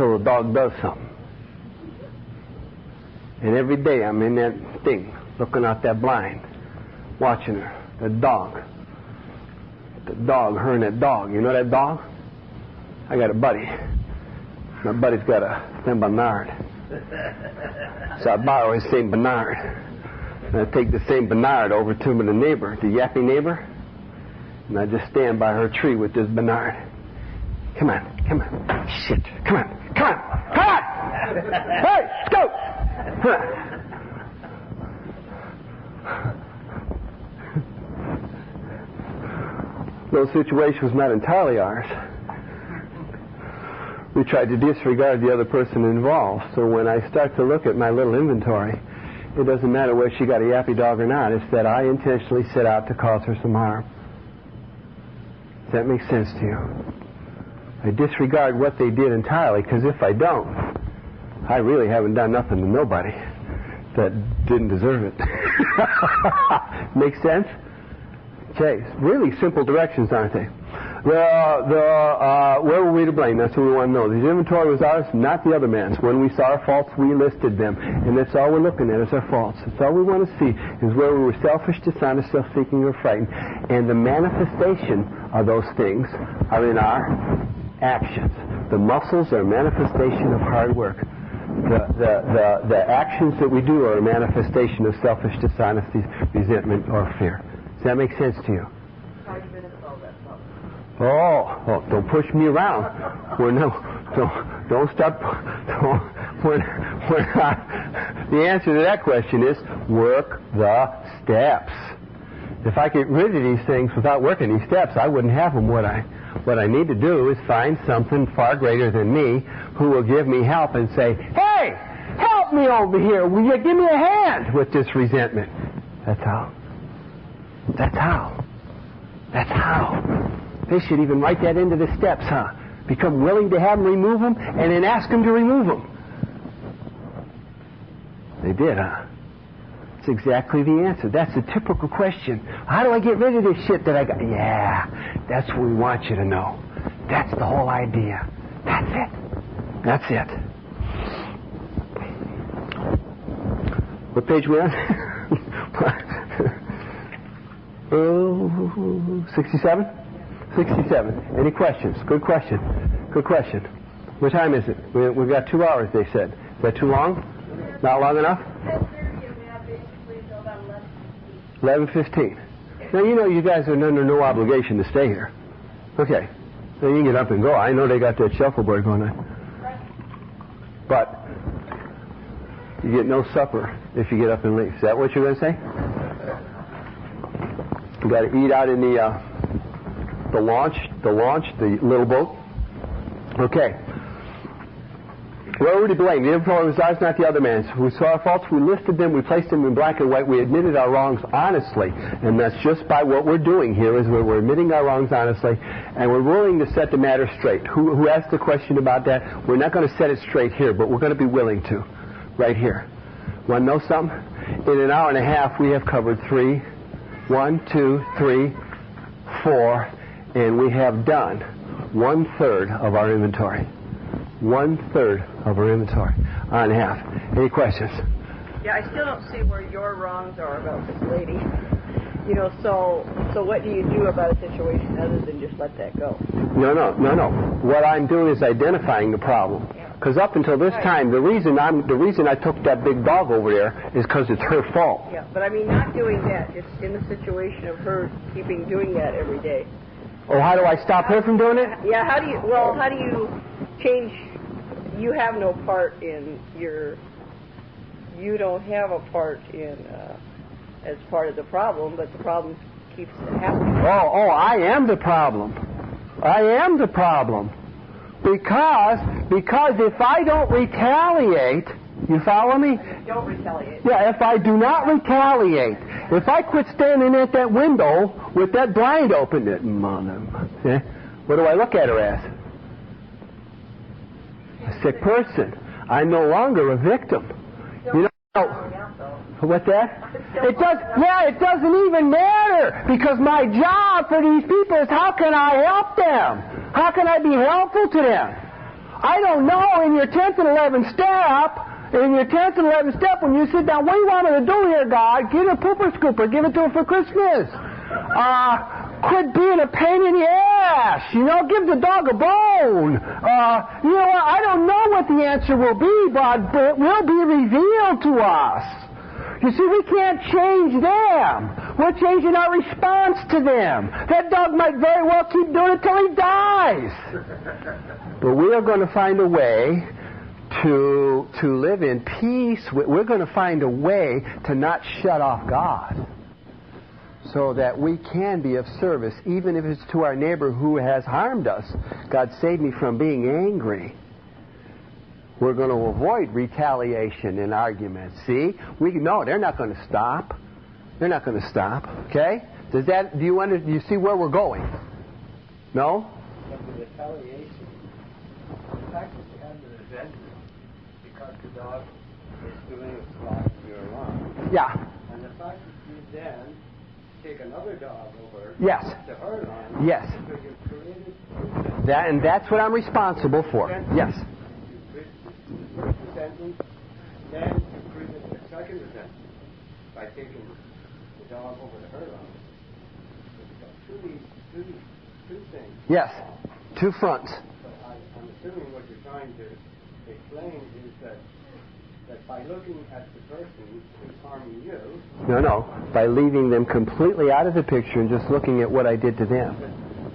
until the dog does something. And every day I'm in that thing, looking out that blind, watching her, the dog, her and that dog. You know that dog? I got a buddy. My buddy's got a Saint Bernard. So I borrow his Saint Bernard. And I take the Saint Bernard over to the neighbor, the yappy neighbor, and I just stand by her tree with this Bernard. Come on. Shit. Come on. Hey, go! Those situations not entirely ours. We tried to disregard the other person involved. So when I start to look at my little inventory, it doesn't matter whether she got a yappy dog or not. It's that I intentionally set out to cause her some harm. Does that make sense to you? I disregard what they did entirely, because if I don't, I really haven't done nothing to nobody that didn't deserve it. Make sense? Okay, really simple directions, aren't they? Where were we to blame? That's what we want to know. The inventory was ours, not the other man's. When we saw our faults, we listed them. And that's all we're looking at is our faults. That's all we want to see is where we were selfish, dishonest, self-seeking, or frightened. And the manifestation of those things are in our actions. The muscles are a manifestation of hard work. The actions that we do are a manifestation of selfish dishonesty, resentment, or fear. Does that make sense to you? Oh, don't push me around. Don't stop. The answer to that question is work the steps. If I get rid of these things without working these steps, I wouldn't have them, would I? What I need to do is find something far greater than me who will give me help and say, hey, help me over here. Will you give me a hand with this resentment? That's how. They should even write that into the steps, huh? Become willing to have them remove them and then ask them to remove them. They did, huh? That's exactly the answer. That's a typical question. How do I get rid of this shit that I got? Yeah, that's what we want you to know. That's the whole idea. That's it. What page we on? 67? 67. Any questions? Good question. What time is it? We've got 2 hours, they said. Is that too long? Not long enough? 11:15. Now, you know you guys are under no obligation to stay here. Okay. Now you can get up and go. I know they got that shuffleboard going on. But you get no supper if you get up and leave. Is that what you're going to say? You got to eat out in the launch, the little boat. Okay. Where were we to blame? The inventory was ours, not the other man's. We saw our faults, we listed them, we placed them in black and white, we admitted our wrongs honestly. And that's just by what we're doing here is we're admitting our wrongs honestly, and we're willing to set the matter straight. Who asked the question about that? We're not going to set it straight here, but we're going to be willing to. Right here. Want to know something? In an hour and a half, we have covered 1, 2, 3, 4, and we have done 1/3 of our inventory. 1/3 of our inventory. Hour and a half. Any questions? Yeah, I still don't see where your wrongs are about this lady. You know, so what do you do about a situation other than just let that go? No. What I'm doing is identifying the problem. Because up until this time, the reason I took that big dog over there is because it's her fault. Yeah, but I mean not doing that. Just in the situation of her doing that every day. Oh, how do I stop her from doing it? Yeah, how do you change? You have no part in you don't have a part in as part of the problem, but the problem keeps happening. Oh, I am the problem. Because if I don't retaliate, you follow me? Don't retaliate. Yeah, if I do not retaliate, if I quit standing at that window with that blind open, what do I look at her as? A sick person. I'm no longer a victim. You know, what's that? It doesn't even matter, because my job for these people is how can I help them? How can I be helpful to them? I don't know, in your 10th and 11th step, when you sit down, what do you want me to do here, God? Give it a pooper scooper. Give it to him for Christmas. Quit being a pain in the ass. Give the dog a bone. You know what? I don't know what the answer will be, but it will be revealed to us. You see, we can't change them. We're changing our response to them. That dog might very well keep doing it till he dies. But we are going to find a way to live in peace. We're going to find a way to not shut off God, so that we can be of service, even if it's to our neighbor who has harmed us. God save me from being angry. We're going to avoid retaliation and arguments. See? No, they're not going to stop. They're not going to stop. Okay? Do you see where we're going? No? But the retaliation, the fact that you have the resentment because the dog is doing a spot you're wrong. Yeah. And the fact that you then take another dog over Yes. to her line. Yes. So you've created And that's what I'm responsible for. Yes. the first resentment, then you created the second resentment by taking the dog over to her line. So two things. Yes. Two fronts. But I'm assuming what you're trying to explain is that by looking at the person who's harming you... No. By leaving them completely out of the picture and just looking at what I did to them.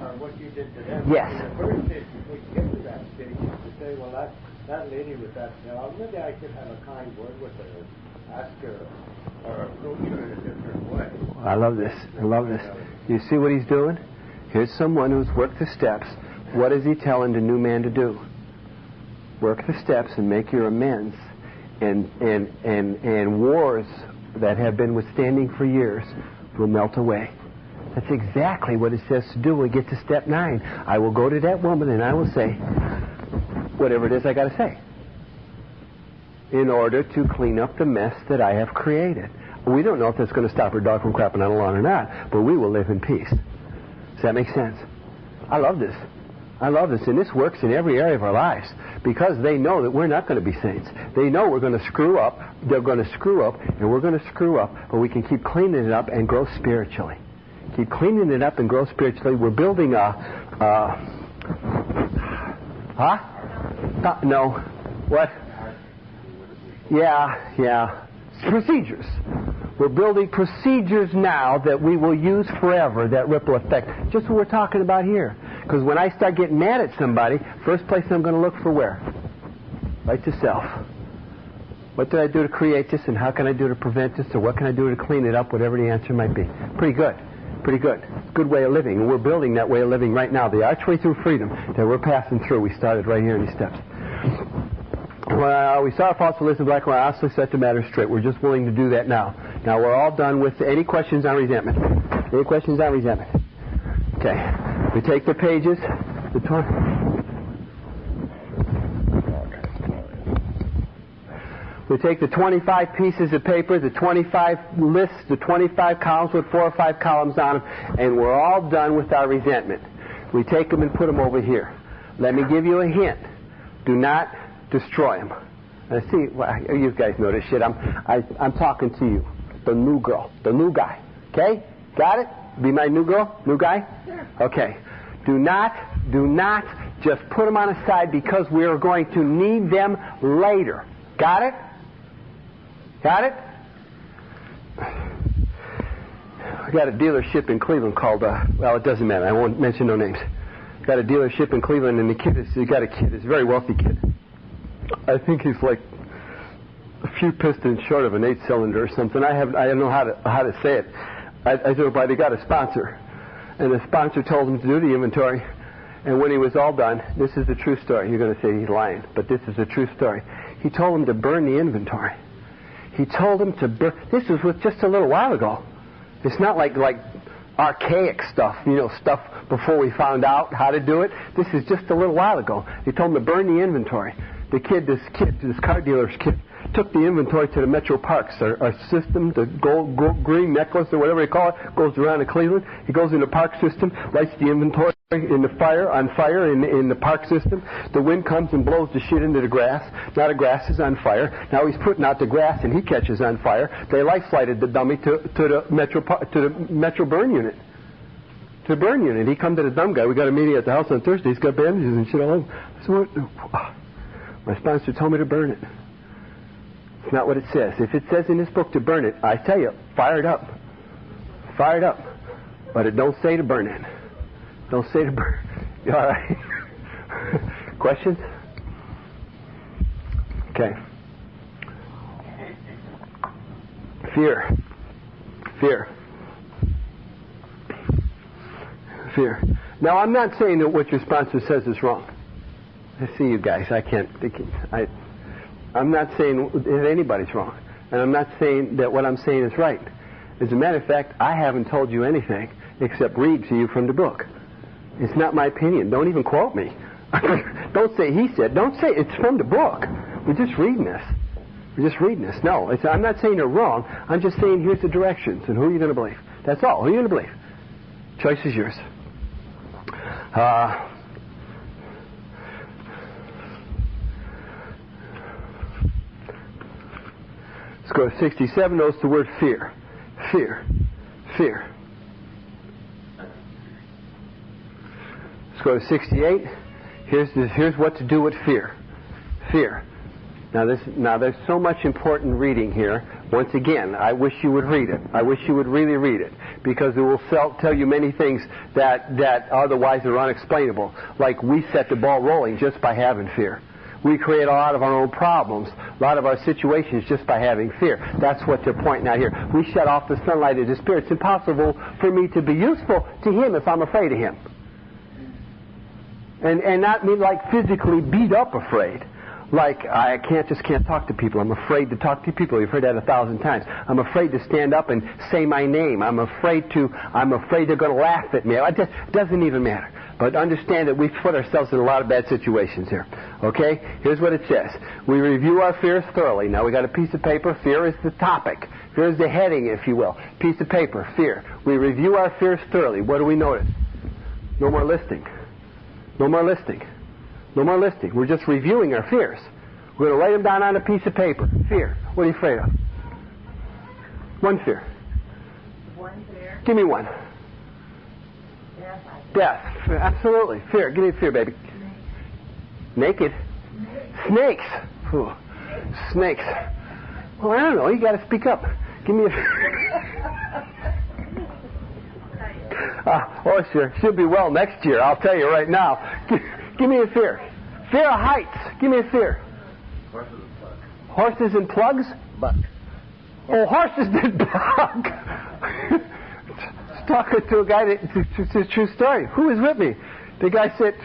Or what you did to them. Yes. In the first stage, before you get to that stage, is to say, well, that lady with that dog, maybe I could have a kind word with her, ask her, or approach her in a different way. I love this. You see what he's doing? Here's someone who's worked the steps. What is he telling the new man to do? Work the steps and make your amends. And wars that have been withstanding for years will melt away. That's exactly what it says to do when we get to step 9. I will go to that woman and I will say whatever it is I got to say in order to clean up the mess that I have created. We don't know if that's going to stop her dog from crapping on the lawn or not, but we will live in peace. Does that make sense? I love this. And this works in every area of our lives because they know that we're not going to be saints. They know we're going to screw up. They're going to screw up, and we're going to screw up, but we can keep cleaning it up and grow spiritually. Keep cleaning it up and grow spiritually. We're building No. What? Yeah. Procedures. We're building procedures now that we will use forever, that ripple effect. Just what we're talking about here. Because when I start getting mad at somebody, first place I'm going to look for where? Right to self. What did I do to create this, and how can I do to prevent this, or what can I do to clean it up, whatever the answer might be. Pretty good. Good way of living. And we're building that way of living right now. The archway through freedom that we're passing through. We started right here in these steps. Well, we saw our faults and listened black and white, honestly set the matter straight. We're just willing to do that now. Now we're all done with any questions on resentment. Any questions on resentment? Okay. We take the pages. We take the 25 pieces of paper, the 25 lists, the 25 columns with 4 or 5 columns on them, and we're all done with our resentment. We take them and put them over here. Let me give you a hint. Do not destroy them. See, well, you guys know this shit. I'm talking to you, the new girl, the new guy. Okay? Got it? Be my new girl, new guy? Sure. Okay. Do not just put them on a side because we are going to need them later. Got it? Got it? I got a dealership in Cleveland called, well, it doesn't matter. I won't mention no names. Got a dealership in Cleveland, and he's got a kid. He's a very wealthy kid. I think he's like a few pistons short of an 8-cylinder or something. I don't know how to say it. I said, but he got a sponsor. And the sponsor told him to do the inventory. And when he was all done, this is the true story. You're going to say he's lying, but this is the true story. He told him to burn the inventory. He told him to burn. This was just a little while ago. It's not like archaic stuff, stuff before we found out how to do it. This is just a little while ago. He told him to burn the inventory. This car dealer's kid, took the inventory to the Metro Parks, our system, the gold green necklace or whatever they call it, goes around to Cleveland. He goes in the park system, lights the inventory. in the fire, on fire in the park system. The wind comes and blows the shit into the grass. Now the grass is on fire. Now he's putting out the grass and he catches on fire. They life flighted the dummy to the metro burn unit. To the burn unit. He come to the dumb guy. We got a meeting at the house on Thursday. He's got bandages and shit all over. So my sponsor told me to burn it. It's not what it says. If it says in this book to burn it, I tell you, fire it up. Fire it up. But it don't say to burn it. Don't say to burn. You all right? Questions? Okay. Fear. Fear. Fear. Now, I'm not saying that what your sponsor says is wrong. I see you guys. I'm not saying that anybody's wrong. And I'm not saying that what I'm saying is right. As a matter of fact, I haven't told you anything except read to you from the book. It's not my opinion. Don't even quote me. Don't say he said. Don't say it's from the book. We're just reading this. We're just reading this. No, I'm not saying you're wrong. I'm just saying here's the directions and who are you going to believe. That's all. Who are you going to believe? Choice is yours. Let's go to 67. Notice the word fear. Fear. Fear. Let's go to 68. Here's what to do with fear. Fear. Now there's so much important reading here. Once again, I wish you would read it. I wish you would really read it, because it will tell you many things that otherwise are unexplainable. Like we set the ball rolling just by having fear. We create a lot of our own problems, a lot of our situations just by having fear. That's what they're pointing out here. We shut off the sunlight of the Spirit. It's impossible for me to be useful to Him if I'm afraid of Him. And not mean like physically beat up afraid. Like I can't talk to people. I'm afraid to talk to people. You've heard that 1,000 times. I'm afraid to stand up and say my name. I'm afraid they're going to laugh at me. It doesn't even matter. But understand that we've put ourselves in a lot of bad situations here. Okay? Here's what it says. We review our fears thoroughly. Now we got a piece of paper. Fear is the topic. Fear is the heading, if you will. Piece of paper. Fear. We review our fears thoroughly. What do we notice? No more listing. No more listing. No more listing. We're just reviewing our fears. We're going to write them down on a piece of paper. Fear. What are you afraid of? One fear. One fear. Give me one. Death. Absolutely. Fear. Give me a fear, baby. Naked. Snakes. Ooh. Snakes. Well, I don't know. You got to speak up. Give me a... oh, sure. She'll be well next year. I'll tell you right now. Give me a fear. Fear of heights. Give me a fear. Horses and plugs? Buck. Oh, horses and buck. Talking to a guy it's a true story. Who was with me? The guy said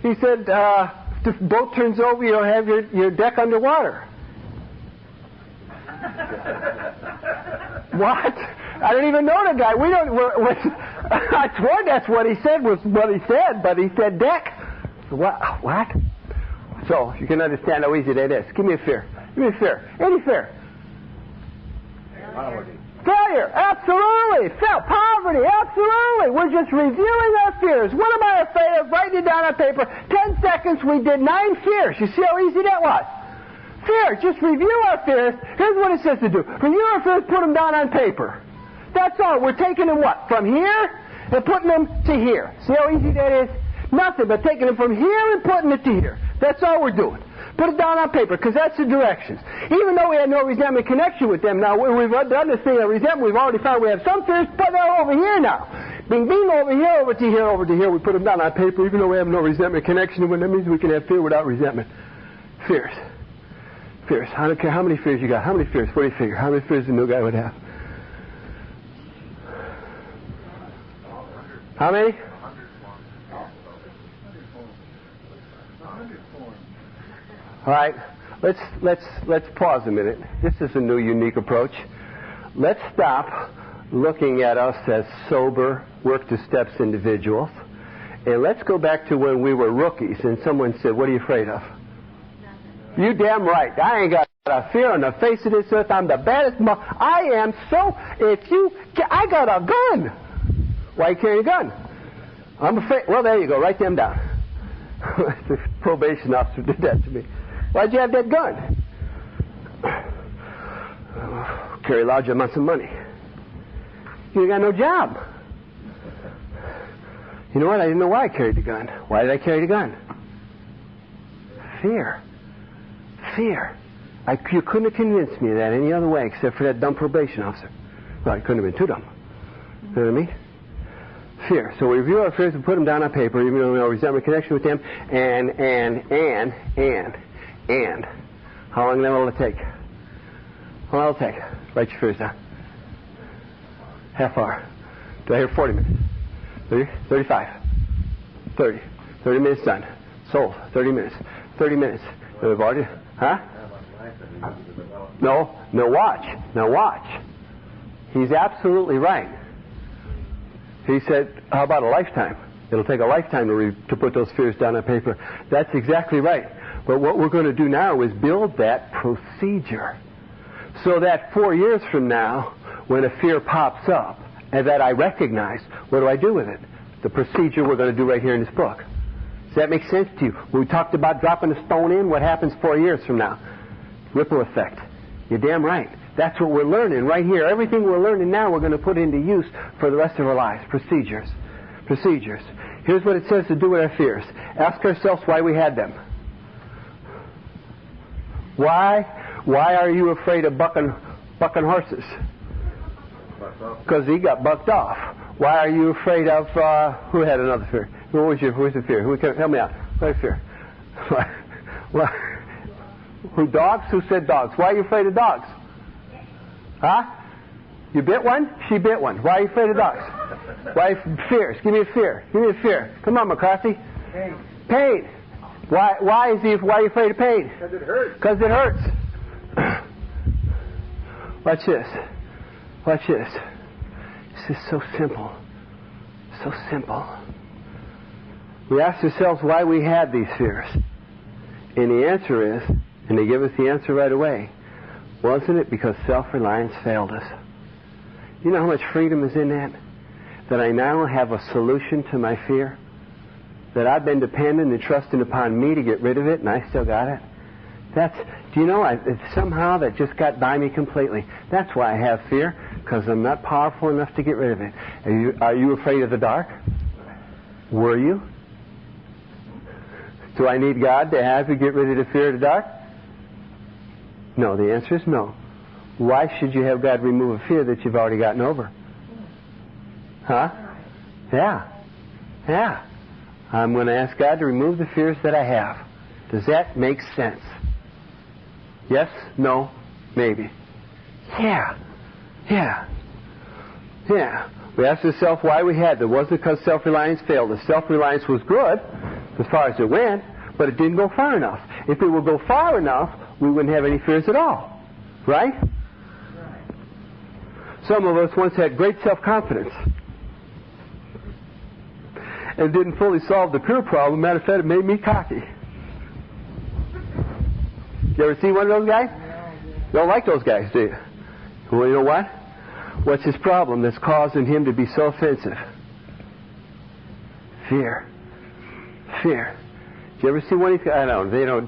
if the boat turns over, you'll have your deck underwater. What? I don't even know the guy. I swore that's what he said was what he said, but he said deck. What? So you can understand how easy that is. Give me a fear. Give me a fear. Any fear. Failure, absolutely. Poverty, absolutely. We're just reviewing our fears. What am I afraid of? Writing it down on paper. 10 seconds, we did 9 fears. You see how easy that was? Fear, just review our fears. Here's what it says to do. Review our fears, put them down on paper. That's all. We're taking them what? From here and putting them to here. See how easy that is? Nothing but taking them from here and putting it to here. That's all we're doing. Put it down on paper, because that's the directions. Even though we had no resentment connection with them, now we've done this thing of resentment, we've already found we have some fears, but they're over here now. Bing, bing, over here, over to here, over to here. We put them down on paper, even though we have no resentment connection with them. That means we can have fear without resentment. Fears. Fears. I don't care how many fears you got. How many fears? What do you figure? How many fears the new guy would have? How many? All right, let's pause a minute. This is a new, unique approach. Let's stop looking at us as sober, work-to-steps individuals, and let's go back to when we were rookies and someone said, what are you afraid of? Nothing. You damn right. I ain't got a fear on the face of this earth. I'm the baddest I got a gun. Why are you carrying a gun? I'm afraid. Well, there you go. Write them down. The probation officer did that to me. Why'd you have that gun? Carry large amounts of money. You got no job. You know what? I didn't know why I carried the gun. Why did I carry the gun? Fear. Fear. You couldn't have convinced me of that any other way except for that dumb probation officer. Well, I couldn't have been too dumb. You know what I mean? Fear. So we review our fears and put them down on paper, even though we always have a connection with them. And. How long will it take? How long will it take? Write your fears down. Half hour. Do I hear 40 minutes? 30? 35. 30. 30 minutes done. Sold. 30 minutes. 30 minutes. We've already... Huh? No. No, watch. Now watch. He's absolutely right. He said, how about a lifetime? It'll take a lifetime to put those fears down on paper. That's exactly right. But what we're going to do now is build that procedure so that 4 years from now, when a fear pops up and that I recognize, what do I do with it? The procedure we're going to do right here in this book. Does that make sense to you? When we talked about dropping a stone in, what happens 4 years from now? Ripple effect. You're damn right. That's what we're learning right here. Everything we're learning now we're going to put into use for the rest of our lives. Procedures. Procedures. Here's what it says to do with our fears. Ask ourselves why we had them. Why are you afraid of bucking horses? Because he got bucked off. Why are you afraid of, who had another fear? Who's the fear? Help me out. What's the fear? Who, dogs? Who said dogs? Why are you afraid of dogs? Huh? You bit one? She bit one. Why are you afraid of dogs? Why fears? Give me a fear. Give me a fear. Come on, McCarthy. Pain. Pain. Why are you afraid of pain? Because it hurts. Because it hurts. Watch this. Watch this. This is so simple. So simple. We ask ourselves why we had these fears. And the answer is, and they give us the answer right away, wasn't it because self-reliance failed us? You know how much freedom is in that? That I now have a solution to my fear? That I've been dependent and trusting upon me to get rid of it, and I still got it? Do you know, somehow that just got by me completely. That's why I have fear, because I'm not powerful enough to get rid of it. Are you afraid of the dark? Were you? Do I need God to have you get rid of the fear of the dark? No, the answer is no. Why should you have God remove a fear that you've already gotten over? Huh? Yeah. I'm going to ask God to remove the fears that I have. Does that make sense? Yes? No? Maybe. Yeah. We asked ourselves why we had them. It wasn't because self-reliance failed us. Self-reliance was good as far as it went, but it didn't go far enough. If it would go far enough, we wouldn't have any fears at all. Right? Some of us once had great self-confidence and didn't fully solve the fear problem. Matter of fact, it made me cocky. You ever see one of those guys? You don't like those guys, do you? Well, you know what? What's his problem that's causing him to be so offensive? Fear. Do you ever see one of these guys? I don't know. They don't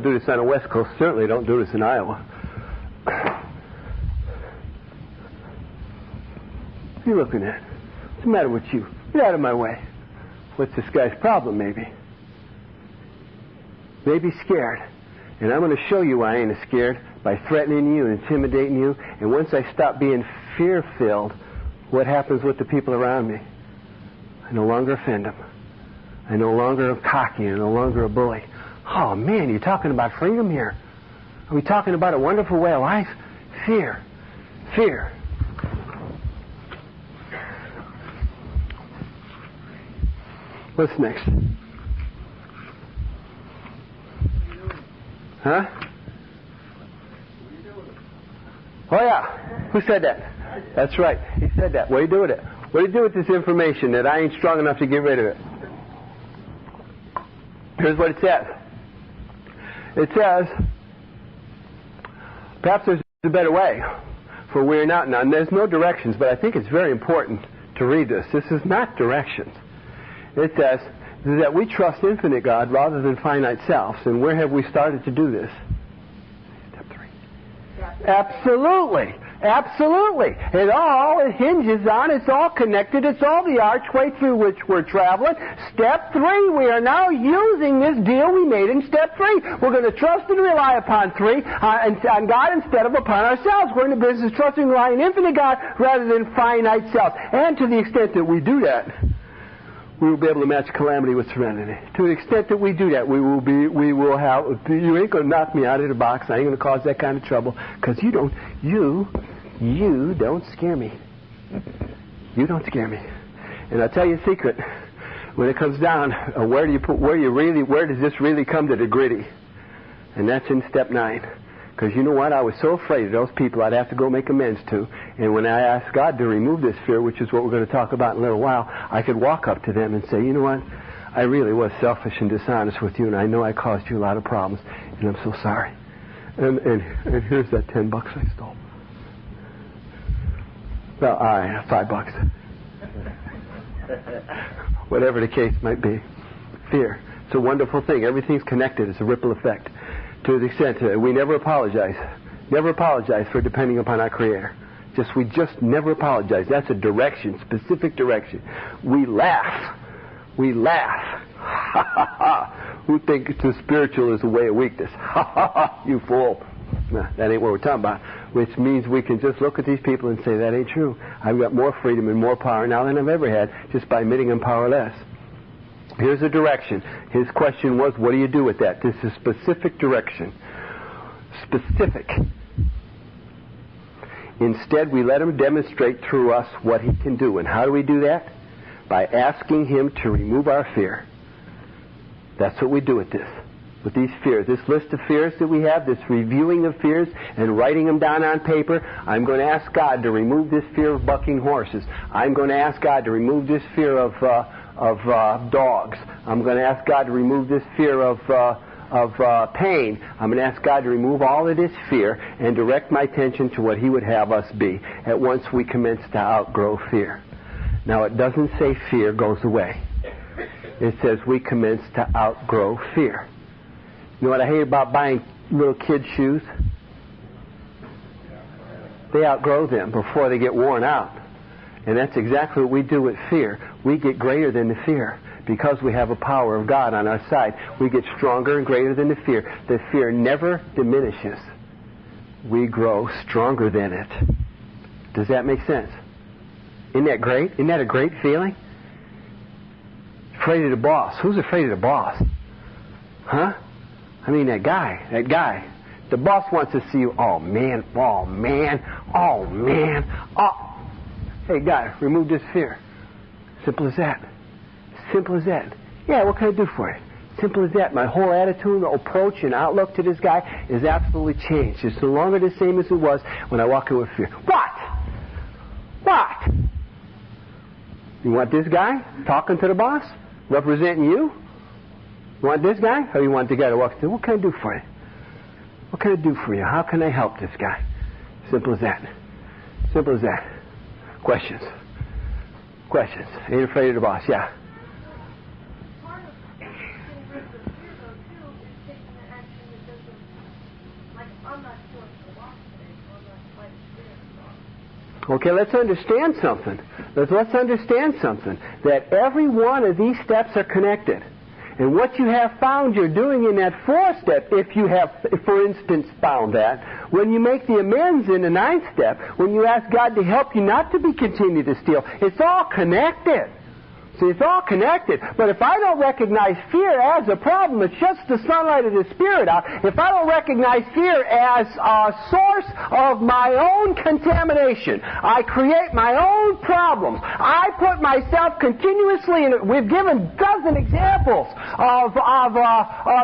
do this on the West Coast. Certainly don't do this in Iowa. What are you looking at? What's the matter with you? Get out of my way. What's this guy's problem, maybe? Maybe scared. And I'm going to show you why I ain't scared by threatening you and intimidating you. And once I stop being fear-filled, what happens with the people around me? I no longer offend them. I no longer am cocky. I'm no longer a bully. Oh, man, you're talking about freedom here. Are we talking about a wonderful way of life? Fear. What's next? Huh? Oh, yeah. Who said that? That's right. He said that. What do you do with it? What do you do with this information that I ain't strong enough to get rid of it? Here's what it says. It says, perhaps there's a better way for wearing out. Now, there's no directions, but I think it's very important to read this. This is not directions. It says that we trust infinite God rather than finite selves. And where have we started to do this? Step 3. Absolutely. Absolutely. It hinges on, it's all connected, it's all the archway through which we're traveling. Step 3, we are now using this deal we made in Step 3. We're going to trust and rely upon on God instead of upon ourselves. We're in the business of trusting and relying on infinite God rather than finite self. And to the extent that we do that, we will be able to match calamity with serenity. To the extent that we do that, we will have, you ain't going to knock me out of the box. I ain't going to cause that kind of trouble, because you don't scare me. You don't scare me. And I'll tell you a secret. When it comes down, where does this really come to the gritty? And that's in Step 9. Because you know what? I was so afraid of those people I'd have to go make amends to. And when I asked God to remove this fear, which is what we're going to talk about in a little while, I could walk up to them and say, you know what? I really was selfish and dishonest with you, and I know I caused you a lot of problems, and I'm so sorry. And here's that $10 I stole. Well, all right, $5. Whatever the case might be. Fear. It's a wonderful thing. Everything's connected. It's a ripple effect. To the extent that we never apologize. Never apologize for depending upon our Creator. We just never apologize. That's a direction, specific direction. We laugh. We laugh. Ha ha ha. Who thinks the spiritual is a way of weakness? Ha ha ha, you fool. No, that ain't what we're talking about. Which means we can just look at these people and say, that ain't true. I've got more freedom and more power now than I've ever had just by admitting I'm powerless. Here's a direction. His question was, what do you do with that? This is specific direction. Specific. Instead, we let him demonstrate through us what he can do. And how do we do that? By asking him to remove our fear. That's what we do with this. With these fears. This list of fears that we have, this reviewing of fears and writing them down on paper, I'm going to ask God to remove this fear of bucking horses. I'm going to ask God to remove this fear of dogs. I'm going to ask God to remove this fear of pain. I'm going to ask God to remove all of this fear and direct my attention to what He would have us be. At once we commence to outgrow fear. Now it doesn't say fear goes away. It says we commence to outgrow fear. You know what I hate about buying little kids' shoes? They outgrow them before they get worn out. And that's exactly what we do with fear. We get greater than the fear because we have a power of God on our side. We get stronger and greater than the fear. The fear never diminishes. We grow stronger than it. Does that make sense? Isn't that great? Isn't that a great feeling? Afraid of the boss. Who's afraid of the boss? Huh? I mean, that guy. The boss wants to see you. Oh, man. Hey, guy, remove this fear. Simple as that. Simple as that. Yeah, what can I do for you? Simple as that. My whole attitude, approach, and outlook to this guy is absolutely changed. It's no longer the same as it was when I walk in with fear. What? You want this guy talking to the boss? Representing you? You want this guy? Or you want the guy to walk through? What can I do for you? What can I do for you? How can I help this guy? Simple as that. Simple as that. Questions? Ain't afraid of the boss. Yeah. Part of getting rid of the fear, though, too, is taking the action that doesn't, like, I'm not going to the walk today, so I'm not fighting fear. Okay, let's understand something. Let's understand something. That every one of these steps are connected. And what you have found you're doing in that 4th step, if you have, for instance, found that, when you make the amends in the 9th step, when you ask God to help you not to continue to steal, it's all connected. See, it's all connected. But if I don't recognize fear as a problem, it shuts the sunlight of the Spirit out. If I don't recognize fear as a source of my own contamination, I create my own problems. I put myself continuously in it. We've given a dozen examples of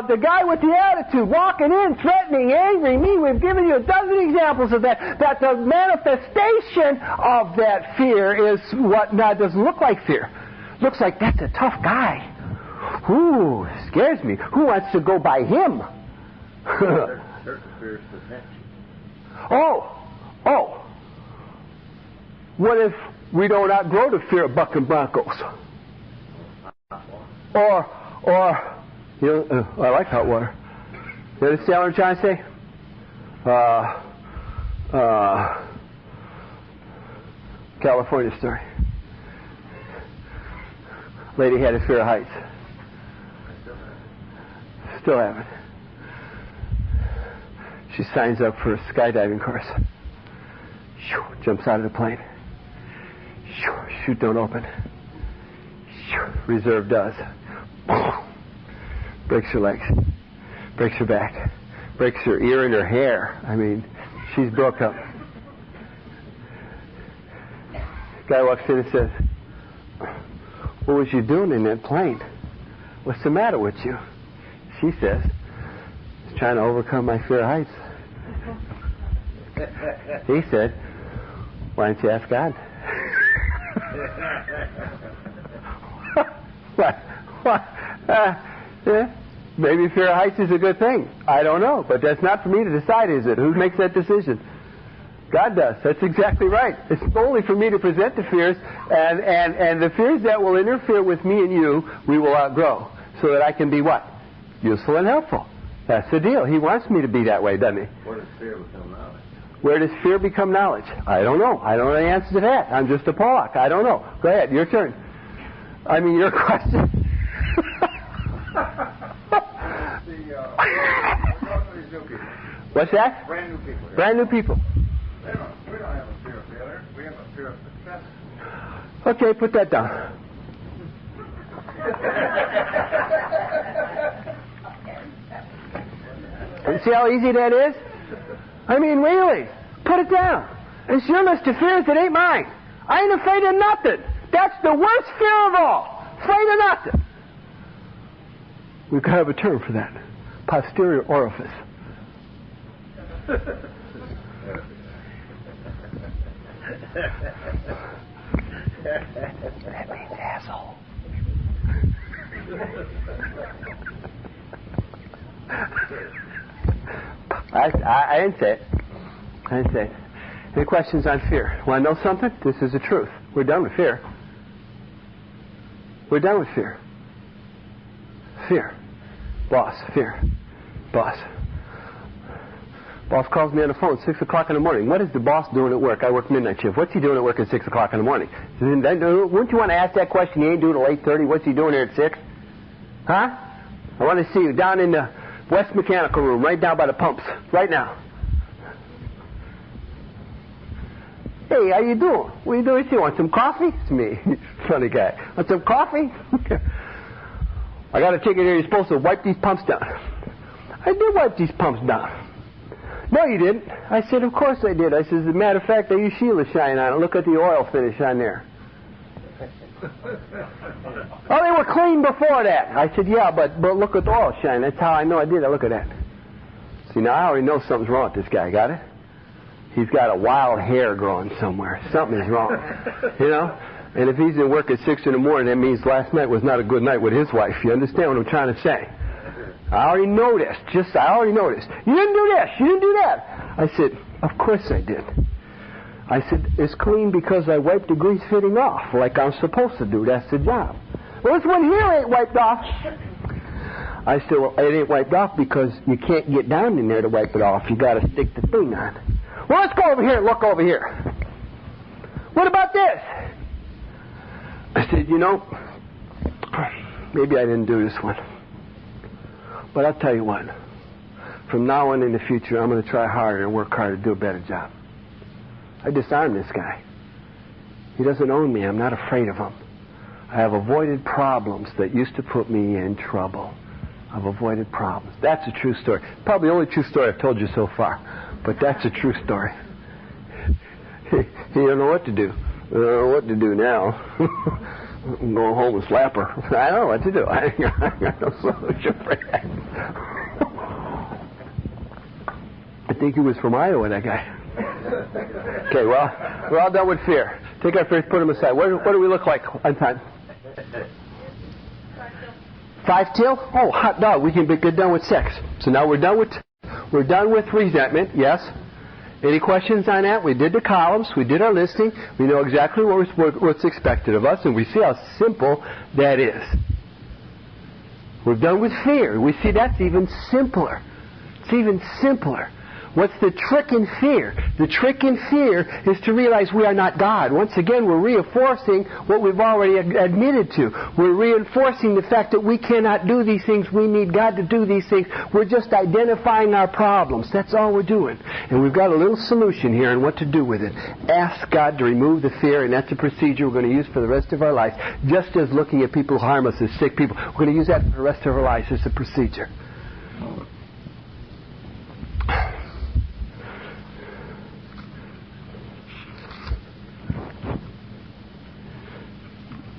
the guy with the attitude walking in, threatening, angry me. We've given you a dozen examples of that. That the manifestation of that fear is what now doesn't look like fear. Looks like that's a tough guy. Ooh, scares me. Who wants to go by him? Certain fears protection. Oh. What we don't outgrow the fear of bucking broncos. Or, you know, I like hot water. You understand what I'm trying to say? California story. Lady had a fear of heights. Still haven't. She signs up for a skydiving course. Jumps out of the plane. Chute don't open. Reserve does. Breaks her legs. Breaks her back. Breaks her ear and her hair. I mean, she's broke up. Guy walks in and says, "What was you doing in that plane? What's the matter with you?" She says, "I was trying to overcome my fear of heights." He said, "Why didn't you ask God?" Maybe fear of heights is a good thing. I don't know. But that's not for me to decide, is it? Who makes that decision? God does. That's exactly right. It's only for me to present the fears, and the fears that will interfere with me and you, we will outgrow, so that I can be what? Useful and helpful. That's the deal. He wants me to be that way, doesn't he? Where does fear become knowledge? Where does fear become knowledge? I don't know. I don't know the answer to that. I'm just a Pollock. I don't know. Go ahead. Your turn. I mean, your question. What's that? Brand new people. Brand new people. We don't have a fear of failure. We have a fear of success. Okay, put that down. See how easy that is? I mean, really. Put it down. It's your list of fears. It ain't mine. I ain't afraid of nothing. That's the worst fear of all. Afraid of nothing. We've got to have a term for that. Posterior orifice. That means asshole. I didn't say it. I didn't say it. Any questions on fear? Want to know something? This is the truth. We're done with fear. We're done with fear. Fear. Boss. Fear. Boss. Boss calls me on the phone at 6 o'clock in the morning. What is the boss doing at work? I work midnight shift. What's he doing at work at 6 o'clock in the morning? Wouldn't you want to ask that question? He ain't doing it at 8:30. What's he doing here at 6? Huh? I want to see you down in the West Mechanical Room, right down by the pumps. Right now. Hey, how you doing? What are you doing? You want some coffee? It's me. Funny guy. Want some coffee? I got a ticket here. You're supposed to wipe these pumps down. I did wipe these pumps down. No, you didn't. I said, of course I did. I said, as a matter of fact, I used Sheila shine on it. Look at the oil finish on there. Oh, they were clean before that. I said, yeah, but look at the oil shine. That's how I know I did it. Look at that. See, now I already know something's wrong with this guy. Got it? He's got a wild hair growing somewhere. Something is wrong. You know? And if he's in work at 6 in the morning, that means last night was not a good night with his wife. You understand what I'm trying to say? I already know this. I already know this. You didn't do this. You didn't do that. I said, of course I did. I said, it's clean because I wiped the grease fitting off like I'm supposed to do. That's the job. Well, this one here ain't wiped off. I said, well, it ain't wiped off because you can't get down in there to wipe it off. You got to stick the thing on. Well, let's go over here and look over here. What about this? I said, you know, maybe I didn't do this one. But I'll tell you what. From now on in the future, I'm going to try harder and work harder to do a better job. I disarmed this guy. He doesn't own me. I'm not afraid of him. I have avoided problems that used to put me in trouble. I've avoided problems. That's a true story. Probably the only true story I've told you so far. But that's a true story. You don't know what to do. I don't know what to do now. I'm going home and slap her. I don't know what to do. I got no solution for that. I think he was from Iowa, that guy. Okay, well, we're all done with fear. Take our fears, put them aside. What do we look like on time? 5 till? Oh, hot dog. We can get done with sex. So now we're done with resentment, yes. Any questions on that? We did the columns. We did our listing. We know exactly what's expected of us, and we see how simple that is. We're done with fear. We see that's even simpler. It's even simpler. What's the trick in fear? The trick in fear is to realize we are not God. Once again, we're reinforcing what we've already admitted to. We're reinforcing the fact that we cannot do these things. We need God to do these things. We're just identifying our problems. That's all we're doing. And we've got a little solution here on what to do with it. Ask God to remove the fear, and that's a procedure we're going to use for the rest of our life. Just as looking at people who harm us as sick people, we're going to use that for the rest of our lives as a procedure.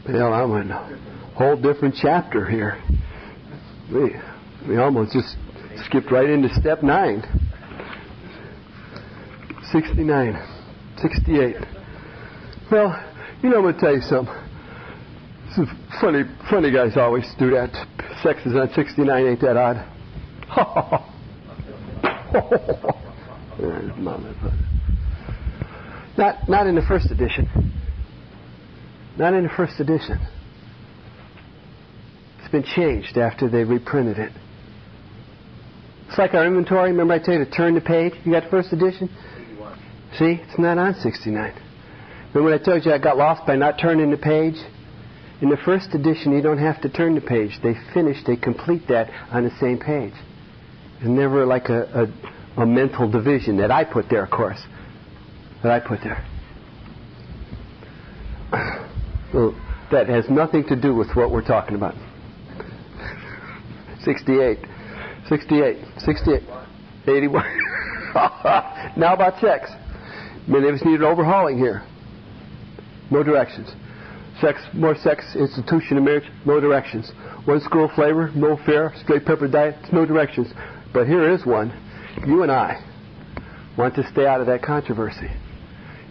Well, I'm in a whole different chapter here. We almost just skipped right into step 9. 69. 68. Well, I'm going to tell you something. This is funny guys always do that. Sex is on 69, ain't that odd? Not in the first edition. Not in the first edition. It's been changed after they reprinted it. It's like our inventory. Remember I tell you to turn the page? You got the first edition? 81. See? It's not on 69. Remember when I told you I got lost by not turning the page? In the first edition, you don't have to turn the page. They complete that on the same page. It's never like a mental division that I put there, of course. That I put there. Well, that has nothing to do with what we're talking about. 68. 81. Now about sex. Many of us need overhauling here. No directions. More sex, institution of marriage, no directions. One school flavor, no fare, straight pepper diet, no directions. But here is one. You and I want to stay out of that controversy.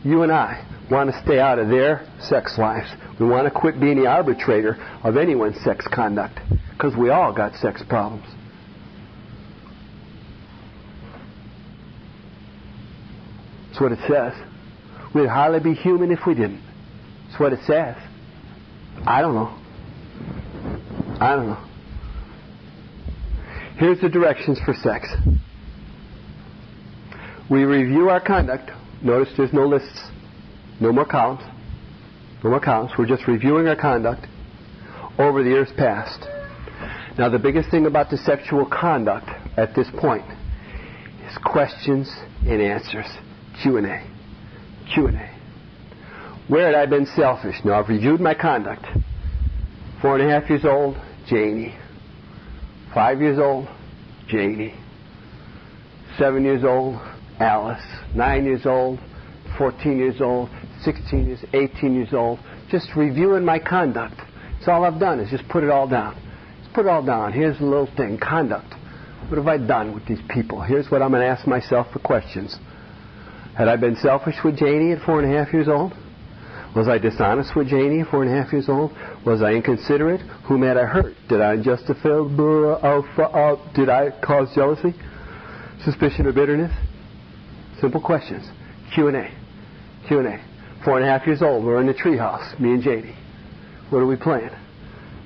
You and I want to stay out of their sex lives. We want to quit being the arbitrator of anyone's sex conduct, because we all got sex problems. That's what it says. We'd hardly be human if we didn't. That's what it says. I don't know. Here's the directions for sex. We review our conduct. Notice there's no lists. No more columns. We're just reviewing our conduct over the years past. Now, the biggest thing about the sexual conduct at this point is questions and answers. Q&A. Where had I been selfish? Now, I've reviewed my conduct. 4.5 years old, Janie. 5 years old, Janie. 7 years old, Alice. 9 years old, 14 years old, 16 years, 18 years old. Just reviewing my conduct. That's all I've done is just put it all down. Just put it all down. Here's the little thing, conduct. What have I done with these people? Here's what I'm going to ask myself for questions. Had I been selfish with Janie at 4.5 years old? Was I dishonest with Janie at 4.5 years old? Was I inconsiderate? Whom had I hurt? Did I justify? Did I cause jealousy? Suspicion or bitterness? Simple questions. Q&A. 4.5 years old. We're in the treehouse, me and Janie. What are we playing?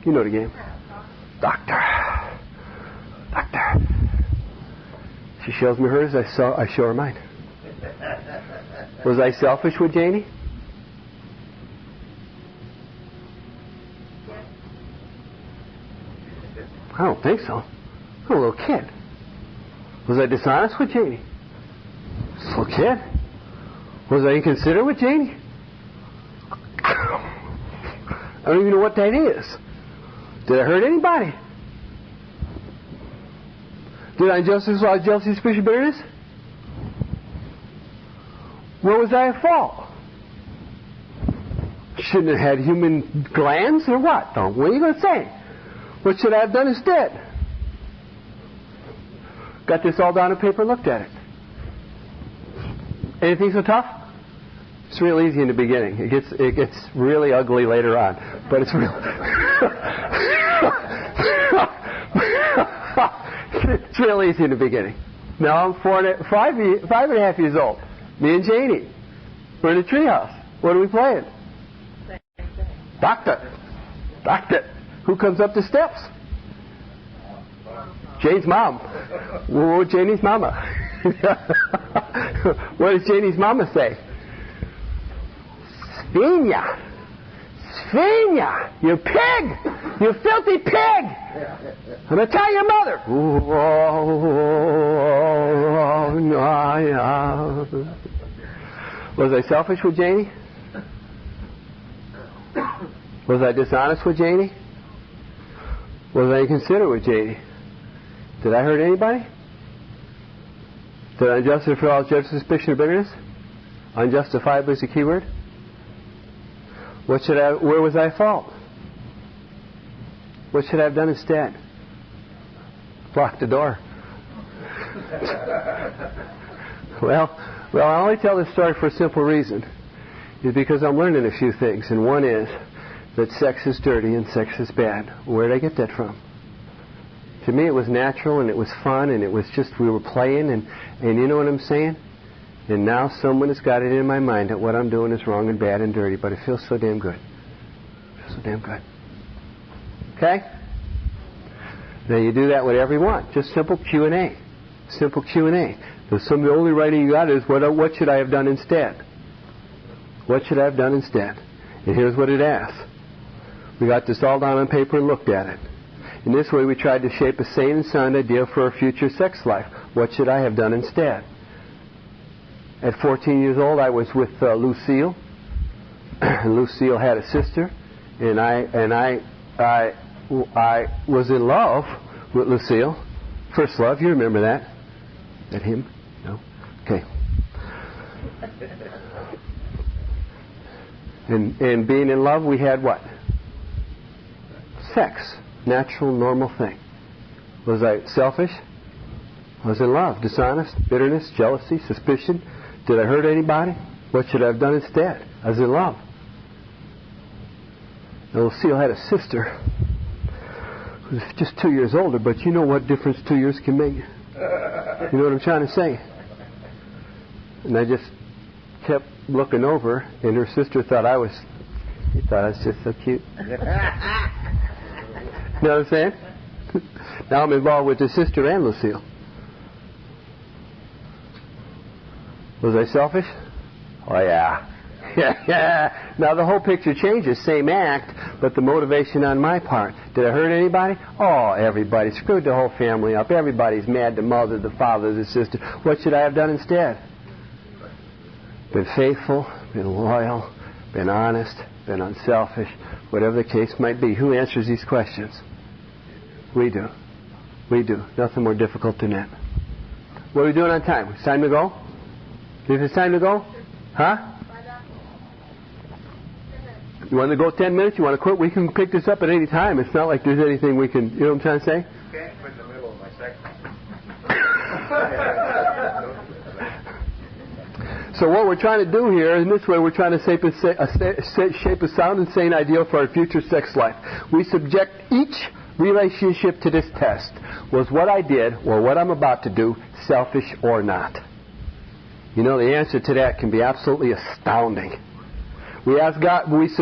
You know the game. Doctor. She shows me hers. I show her mine. Was I selfish with Janie? I don't think so. I'm a little kid. Was I dishonest with Janie? Just a little kid. Was I inconsiderate with Janie? I don't even know what that is. Did I hurt anybody? Did I justify jealousy, suspicion, bitterness? Where was I at fault? Shouldn't have had human glands or what? What are you going to say? What should I have done instead? Got this all down on paper, looked at it. Anything so tough? It's real easy in the beginning. It gets really ugly later on. But it's real it's real easy in the beginning. Now I'm 5.5 years old. Me and Janie. We're in the treehouse. What are we playing? Doctor. Who comes up the steps? Jane's mom. Whoa, Janie's mama. What does Janie's mama say? Svinya, you pig! You filthy pig! I'm going to tell your mother. Was I selfish with Janie? Was I dishonest with Janie? Was I inconsiderate with Janie? Did I hurt anybody? Did I unjustly feel all judgment, suspicion, or bitterness? Unjustifiably is the key word. Where was I at fault? What should I have done instead? Lock the door. Well, I only tell this story for a simple reason. Is because I'm learning a few things. And one is that sex is dirty and sex is bad. Where did I get that from? To me, it was natural and it was fun and it was just, we were playing and you know what I'm saying? And now someone has got it in my mind that what I'm doing is wrong and bad and dirty, but it feels so damn good. It feels so damn good. Okay? Now you do that whatever you want. Just simple Q&A. Simple Q&A. The only writing you got is, what should I have done instead? What should I have done instead? And here's what it asks. We got this all down on paper and looked at it. In this way, we tried to shape a sane and sound idea for our future sex life. What should I have done instead? At 14 years old, I was with Lucille. And Lucille had a sister, and I was in love with Lucille. First love, you remember that? That him? No? Okay. And being in love, we had what? Sex. Natural, normal thing. Was I selfish? I was in love. Dishonest, bitterness, jealousy, suspicion. Did I hurt anybody? What should I have done instead? I was in love. Now, Lucille had a sister who was just 2 years older, but you know what difference 2 years can make. You know what I'm trying to say? And I just kept looking over, and her sister thought I was just so cute. You know what I'm saying? Now I'm involved with the sister and Lucille. Was I selfish? Oh, yeah. Yeah. Now the whole picture changes. Same act, but the motivation on my part. Did I hurt anybody? Oh, everybody. Screwed the whole family up. Everybody's mad. The mother, the father, the sister. What should I have done instead? Been faithful, been loyal, been honest, been unselfish, whatever the case might be. Who answers these questions? We do. We do. Nothing more difficult than that. What are we doing on time? It's time to go? Is it time to go? Huh? You want to go 10 minutes? You want to quit? We can pick this up at any time. It's not like there's anything we can... You know what I'm trying to say? You can't quit in the middle of my section. So what we're trying to do here, in this way, we're trying to shape a sound and sane ideal for our future sex life. We subject each relationship to this test. Was what I did, or what I'm about to do, selfish or not? You know, the answer to that can be absolutely astounding. We ask God, was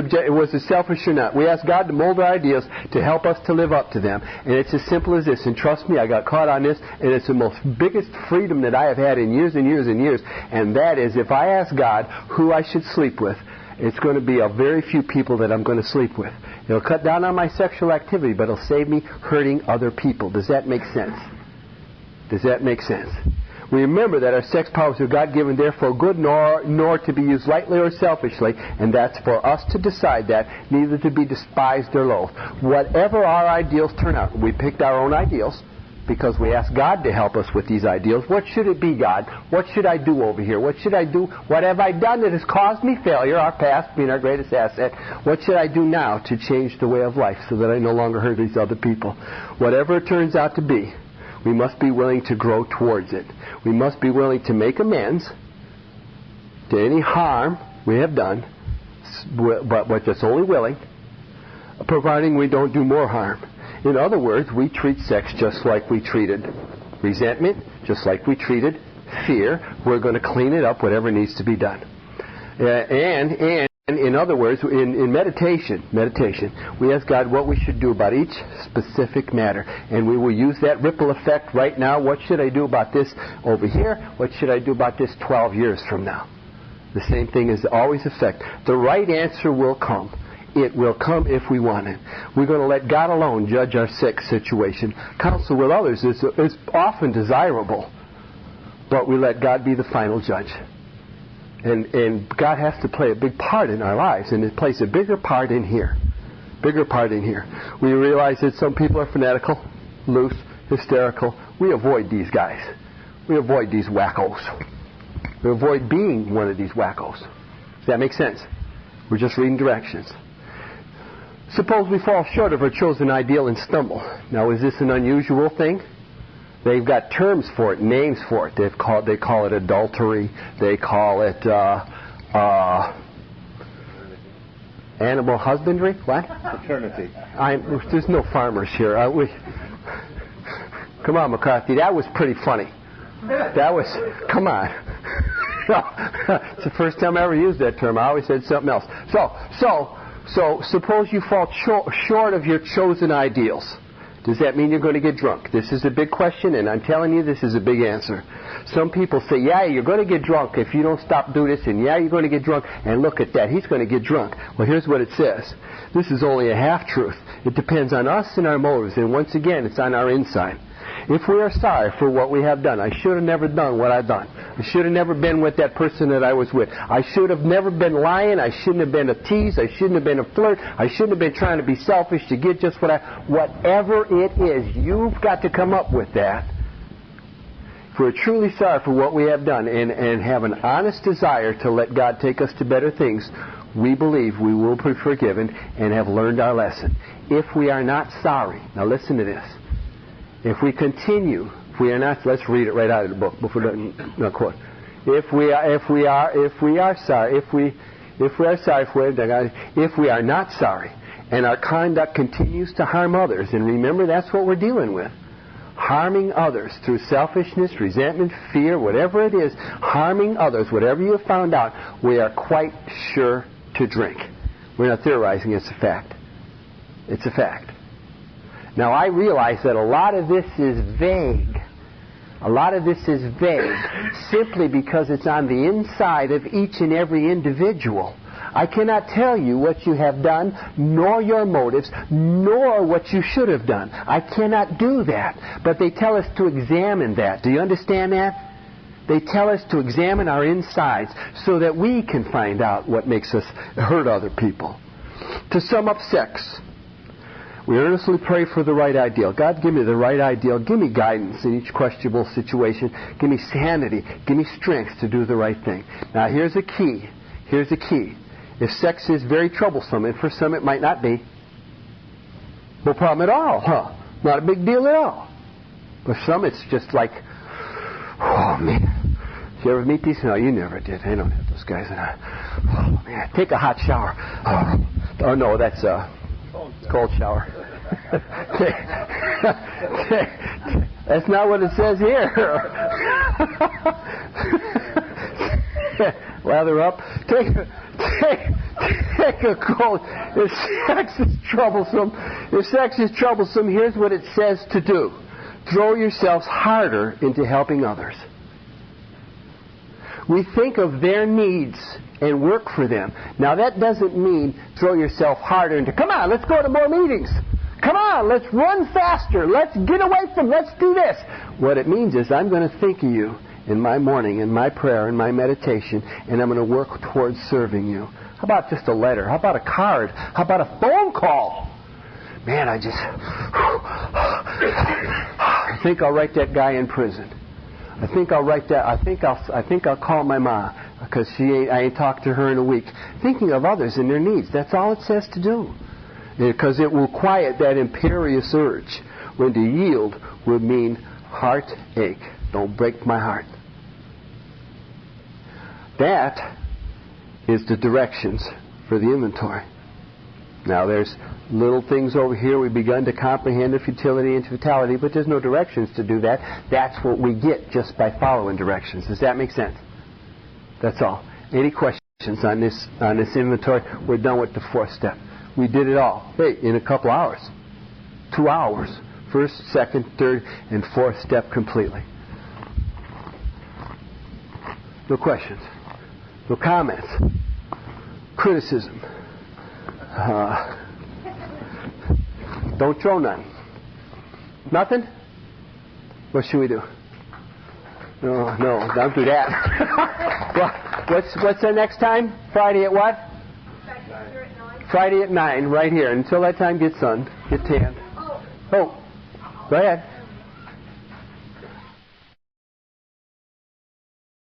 it selfish or not? We ask God to mold our ideas to help us to live up to them. And it's as simple as this. And trust me, I got caught on this, and it's the most biggest freedom that I have had in years and years and years. And that is, if I ask God who I should sleep with, it's going to be a very few people that I'm going to sleep with. It'll cut down on my sexual activity, but it'll save me hurting other people. Does that make sense? Does that make sense? We remember that our sex powers are God-given, therefore good, nor to be used lightly or selfishly, and that's for us to decide that, neither to be despised or loathed. Whatever our ideals turn out, we picked our own ideals because we asked God to help us with these ideals. What should it be, God? What should I do over here? What should I do? What have I done that has caused me failure, our past being our greatest asset? What should I do now to change the way of life so that I no longer hurt these other people? Whatever it turns out to be, we must be willing to grow towards it. We must be willing to make amends to any harm we have done, but just only willing, providing we don't do more harm. In other words, we treat sex just like we treated resentment, just like we treated fear. We're going to clean it up, whatever needs to be done. And in other words, in meditation, we ask God what we should do about each specific matter. And we will use that ripple effect right now. What should I do about this over here? What should I do about this 12 years from now? The same thing is always effect. The right answer will come. It will come if we want it. We're going to let God alone judge our sick situation. Counsel with others is often desirable, but we let God be the final judge. And God has to play a big part in our lives, and it plays a bigger part in here. Bigger part in here. We realize that some people are fanatical, loose, hysterical. We avoid these guys. We avoid these wackos. We avoid being one of these wackos. Does that make sense? We're just reading directions. Suppose we fall short of our chosen ideal and stumble. Now, is this an unusual thing? They've got terms for it, names for it. They call it adultery. They call it animal husbandry. What? Paternity. There's no farmers here. Come on, McCarthy. That was pretty funny. Come on. It's the first time I ever used that term. I always said something else. So suppose you fall short of your chosen ideals. Does that mean you're going to get drunk? This is a big question, and I'm telling you this is a big answer. Some people say, yeah, you're going to get drunk if you don't stop doing this, and yeah, you're going to get drunk, and look at that, he's going to get drunk. Well, here's what it says. This is only a half-truth. It depends on us and our motives, and once again, it's on our inside. If we are sorry for what we have done, I should have never done what I've done. I should have never been with that person that I was with. I should have never been lying. I shouldn't have been a tease. I shouldn't have been a flirt. I shouldn't have been trying to be selfish to get just whatever it is, you've got to come up with that. If we're truly sorry for what we have done and have an honest desire to let God take us to better things, we believe we will be forgiven and have learned our lesson. If we are not sorry, now listen to this. If we continue, if we are not, let's read it right out of the book before no quote. If we are not sorry, and our conduct continues to harm others, and remember that's what we're dealing with, harming others through selfishness, resentment, fear, whatever it is, harming others, whatever you have found out, we are quite sure to drink. We're not theorizing; it's a fact. It's a fact. Now, I realize that a lot of this is vague. A lot of this is vague simply because it's on the inside of each and every individual. I cannot tell you what you have done, nor your motives, nor what you should have done. I cannot do that. But they tell us to examine that. Do you understand that? They tell us to examine our insides so that we can find out what makes us hurt other people. To sum up sex, we earnestly pray for the right ideal. God, give me the right ideal. Give me guidance in each questionable situation. Give me sanity. Give me strength to do the right thing. Now, here's the key. Here's the key. If sex is very troublesome, and for some it might not be, no problem at all, huh? Not a big deal at all. For some it's just like, oh, man. Did you ever meet these? No, you never did. I don't have those guys. Oh, man. Take a hot shower. Oh no, that's cold shower. That's not what it says here. Lather up. Take a cold. If sex is troublesome, here's what it says to do. Throw yourselves harder into helping others. We think of their needs and work for them. Now, that doesn't mean throw yourself harder into, come on, let's go to more meetings. Come on, let's run faster. Let's get away from, let's do this. What it means is I'm going to think of you in my morning, in my prayer, in my meditation, and I'm going to work towards serving you. How about just a letter? How about a card? How about a phone call? Man, I think I'll write that guy in prison. I think I'll write that. I think I'll call my mom because I ain't talked to her in a week. Thinking of others and their needs. That's all it says to do. Because it will quiet that imperious urge. When to yield would mean heartache. Don't break my heart. That is the directions for the inventory. Now there's little things over here. We've begun to comprehend the futility and totality, but there's no directions to do that. That's what we get just by following directions. Does that make sense? That's all. Any questions on this inventory? We're done with the fourth step. We did it all. Hey, in a couple hours. 2 hours. First, second, third, and fourth step completely. No questions. No comments. Criticism. Don't throw none. Nothing? What should we do? No, don't do that. Well, what's the next time? Friday at what? Friday at 9, right here. Until that time, get sunned, get tanned. Oh, go ahead.